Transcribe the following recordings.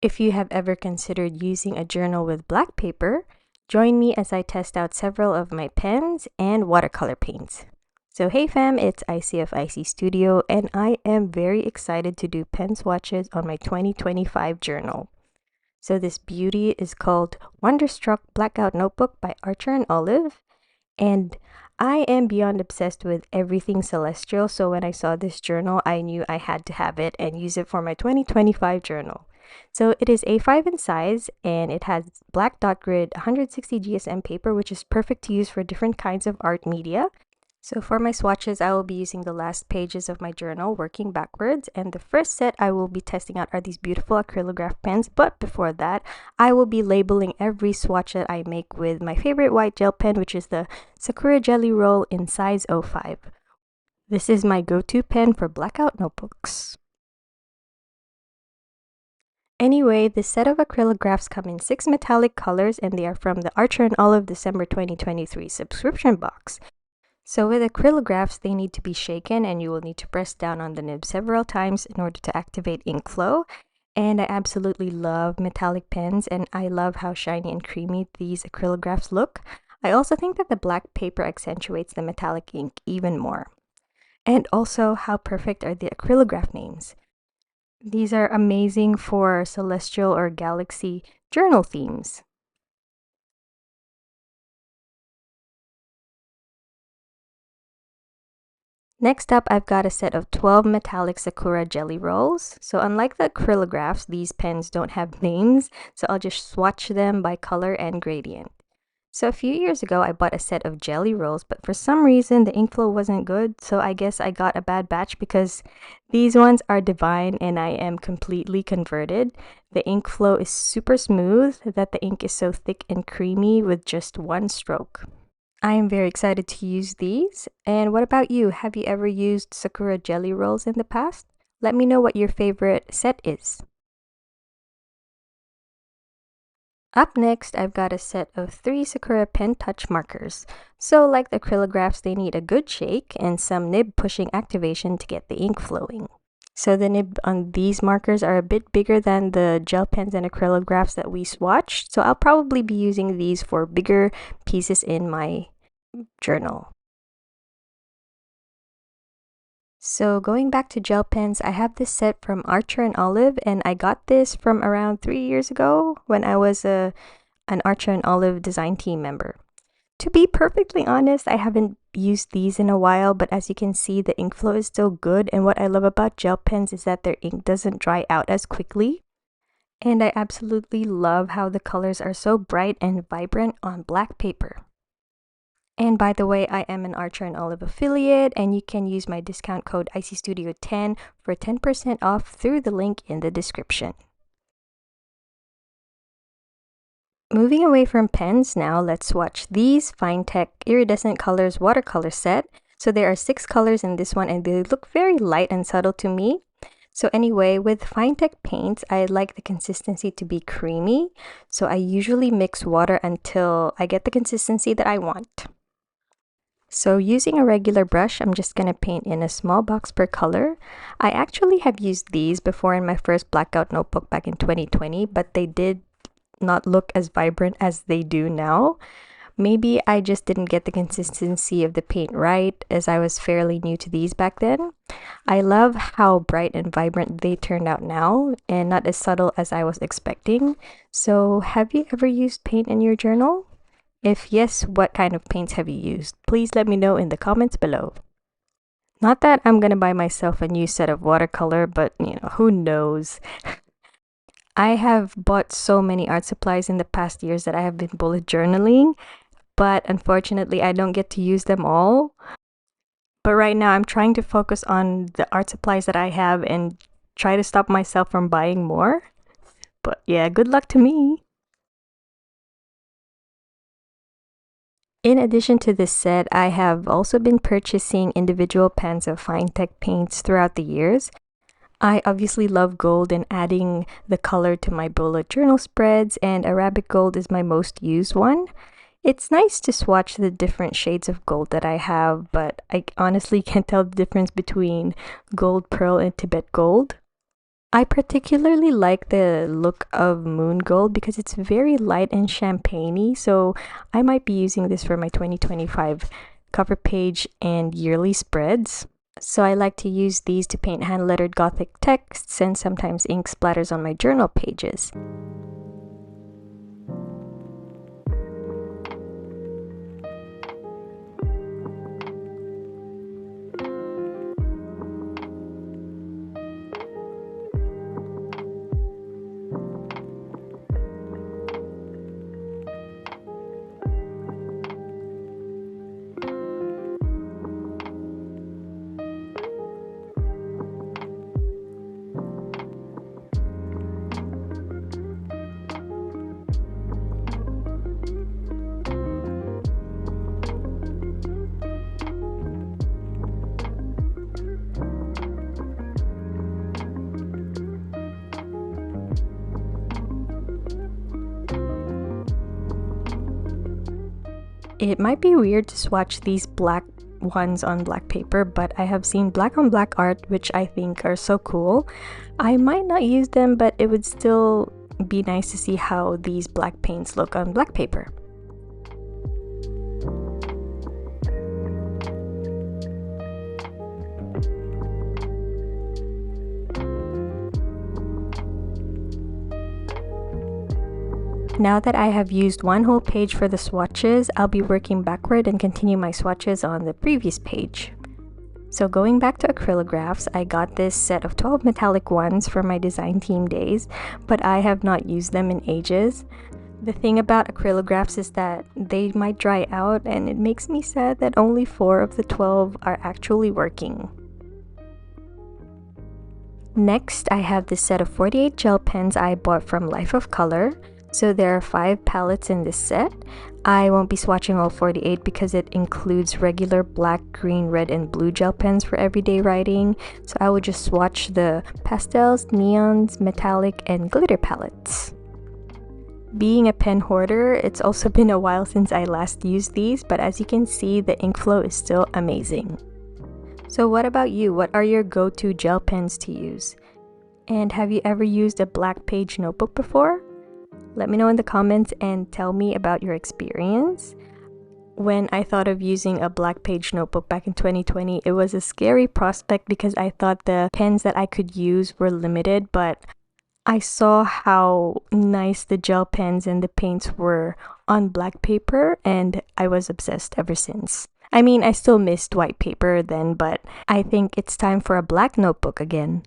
If you have ever considered using a journal with black paper, join me as I test out several of my pens and watercolor paints. So hey fam, it's Icy of Icy Studio, and I am very excited to do pen swatches on my 2025 journal. So this beauty is called Wonderstruck Blackout Notebook by Archer and Olive, and I am beyond obsessed with everything celestial, so when I saw this journal, I knew I had to have it and use it for my 2025 journal. So it is A5 in size, and it has black dot grid 160 GSM paper, which is perfect to use for different kinds of art media. So for my swatches, I will be using the last pages of my journal, working backwards, and the first set I will be testing out are these beautiful Acrylograph pens, but before that, I will be labeling every swatch that I make with my favorite white gel pen, which is the Sakura Jelly Roll in size 05. This is my go-to pen for Blackout notebooks. Anyway, this set of acrylographs come in 6 metallic colors, and they are from the Archer and Olive December 2023 subscription box. So with acrylographs, they need to be shaken, and you will need to press down on the nib several times in order to activate ink flow. And I absolutely love metallic pens, and I love how shiny and creamy these acrylographs look. I also think that the black paper accentuates the metallic ink even more. And also, how perfect are the acrylograph names? These are amazing for celestial or galaxy journal themes. Next up, I've got a set of 12 metallic Sakura jelly rolls. So unlike the acrylographs, these pens don't have names, so I'll just swatch them by color and gradient. So a few years ago, I bought a set of jelly rolls, but for some reason, the ink flow wasn't good, so I guess I got a bad batch because these ones are divine and I am completely converted. The ink flow is super smooth, that the ink is so thick and creamy with just one stroke. I am very excited to use these. And what about you? Have you ever used Sakura jelly rolls in the past? Let me know what your favorite set is. Up next, I've got a set of 3 Sakura Pen Touch markers. So like the acrylographs, they need a good shake and some nib pushing activation to get the ink flowing. So the nib on these markers are a bit bigger than the gel pens and acrylographs that we swatched. So I'll probably be using these for bigger pieces in my journal. So going back to gel pens, I have this set from Archer and Olive, and I got this from around 3 years ago when I was an Archer and Olive design team member. To be perfectly honest, I haven't used these in a while, but as you can see, the ink flow is still good, and what I love about gel pens is that their ink doesn't dry out as quickly. And I absolutely love how the colors are so bright and vibrant on black paper. And by the way, I am an Archer and Olive affiliate, and you can use my discount code ICStudio10 for 10% off through the link in the description. Moving away from pens now, let's swatch these FineTec Iridescent Colors watercolor set. So there are 6 colors in this one, and they look very light and subtle to me. So anyway, with FineTec paints, I like the consistency to be creamy. So I usually mix water until I get the consistency that I want. So using a regular brush, I'm just going to paint in a small box per color. I actually have used these before in my first Blackout notebook back in 2020, but they did not look as vibrant as they do now. Maybe I just didn't get the consistency of the paint right, as I was fairly new to these back then. I love how bright and vibrant they turned out now, and not as subtle as I was expecting. So have you ever used paint in your journal? If yes, what kind of paints have you used? Please let me know in the comments below. Not that I'm gonna buy myself a new set of watercolor, but who knows? I have bought so many art supplies in the past years that I have been bullet journaling, but unfortunately I don't get to use them all. But right now I'm trying to focus on the art supplies that I have and try to stop myself from buying more. But yeah, good luck to me. In addition to this set, I have also been purchasing individual pans of FineTec paints throughout the years. I obviously love gold, and adding the color to my bullet journal spreads, and Arabic gold is my most used one. It's nice to swatch the different shades of gold that I have, but I honestly can't tell the difference between gold, pearl, and Tibet gold. I particularly like the look of Moon Gold because it's very light and champagne-y, so I might be using this for my 2025 cover page and yearly spreads. So I like to use these to paint hand-lettered Gothic texts and sometimes ink splatters on my journal pages. It might be weird to swatch these black ones on black paper, but I have seen black on black art which I think are so cool. I might not use them, but it would still be nice to see how these black paints look on black paper. Now that I have used one whole page for the swatches, I'll be working backward and continue my swatches on the previous page. So going back to acrylographs, I got this set of 12 metallic ones for my design team days, but I have not used them in ages. The thing about acrylographs is that they might dry out, and it makes me sad that only 4 of the 12 are actually working. Next, I have this set of 48 gel pens I bought from Life of Color. So there are 5 palettes in this set. I won't be swatching all 48 because it includes regular black, green, red, and blue gel pens for everyday writing. So I will just swatch the pastels, neons, metallic, and glitter palettes. Being a pen hoarder, it's also been a while since I last used these, but as you can see, the ink flow is still amazing. So what about you? What are your go-to gel pens to use? And have you ever used a black page notebook before? Let me know in the comments and tell me about your experience. When I thought of using a black page notebook back in 2020, it was a scary prospect because I thought the pens that I could use were limited, but I saw how nice the gel pens and the paints were on black paper, and I was obsessed ever since. I mean, I still missed white paper then, but I think it's time for a black notebook again.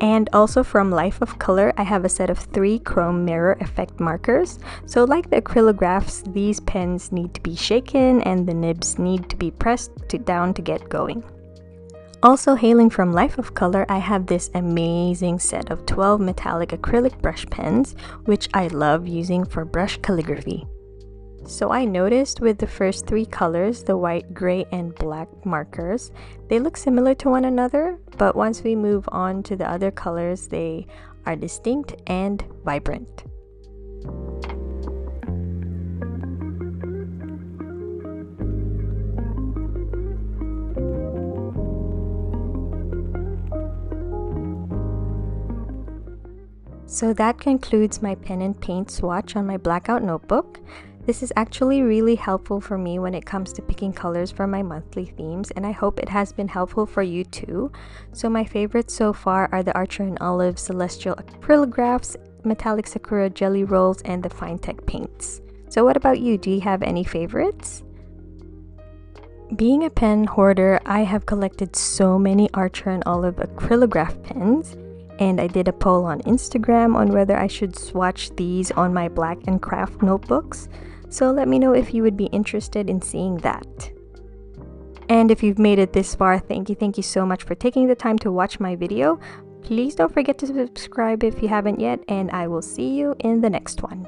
And also from Life of Color, I have a set of 3 chrome mirror effect markers. So like the acrylographs, these pens need to be shaken and the nibs need to be pressed down to get going. Also hailing from Life of Color, I have this amazing set of 12 metallic acrylic brush pens, which I love using for brush calligraphy. So I noticed with the first 3 colors, the white, gray, and black markers, they look similar to one another, but once we move on to the other colors, they are distinct and vibrant. So that concludes my pen and paint swatch on my Blackout notebook. This is actually really helpful for me when it comes to picking colors for my monthly themes, and I hope it has been helpful for you too. So my favorites so far are the Archer and Olive Celestial Acrylographs, Metallic Sakura Jelly Rolls, and the FineTec paints. So what about you? Do you have any favorites? Being a pen hoarder, I have collected so many Archer and Olive Acrylograph pens, and I did a poll on Instagram on whether I should swatch these on my black and craft notebooks. So let me know if you would be interested in seeing that. And if you've made it this far, thank you so much for taking the time to watch my video. Please don't forget to subscribe if you haven't yet, and I will see you in the next one.